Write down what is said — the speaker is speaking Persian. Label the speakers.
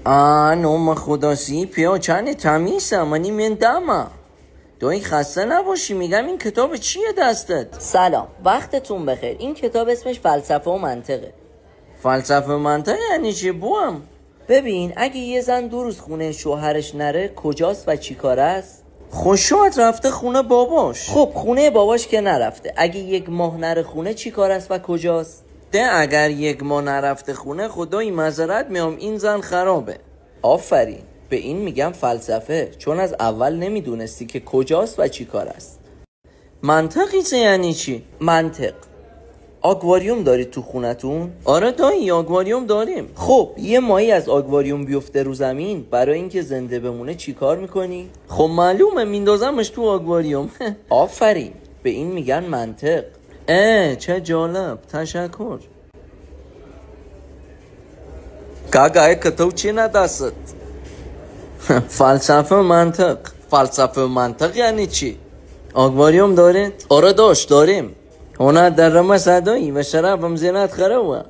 Speaker 1: نوم خداسی پیا چنه تمیزه منی من دمه دایی خسته نباشی. میگم این کتاب چیه دستت؟
Speaker 2: سلام، وقتتون بخیر. این کتاب اسمش فلسفه و منطقه.
Speaker 1: فلسفه و منطقه یعنی چی بوم؟
Speaker 2: ببین، اگه یه زن 2 روز خونه شوهرش نره کجاست و چی کار است؟
Speaker 1: خوشوات رفته خونه باباش.
Speaker 2: خب خونه باباش که نرفته، اگه 1 ماه نره خونه چی کار است و کجاست؟
Speaker 1: اگر 1 ماه نرفته خونه خدایی معذرت میام این زن خرابه.
Speaker 2: آفرین، به این میگم فلسفه، چون از اول نمیدونستی که کجاست و چی کار است.
Speaker 1: منطقی یعنی چی؟
Speaker 2: منطق. آکواریوم دارید تو خونتون؟
Speaker 1: آره دایی آکواریوم داریم.
Speaker 2: خب یه ماهی از آکواریوم بیفته رو زمین، برای اینکه زنده بمونه چی کار میکنی؟
Speaker 1: خب معلومه میندازمش تو آکواریوم.
Speaker 2: آفرین، به این میگن منطق.
Speaker 1: چه جالب، تشکر. کاغای کتاب چی ندست؟ فلسفه و منطق. فلسفه و منطق یعنی چی؟ آکواریوم دارید؟
Speaker 2: آره داریم.
Speaker 1: هنر در رمه صدایی و شرابم زینت خروه.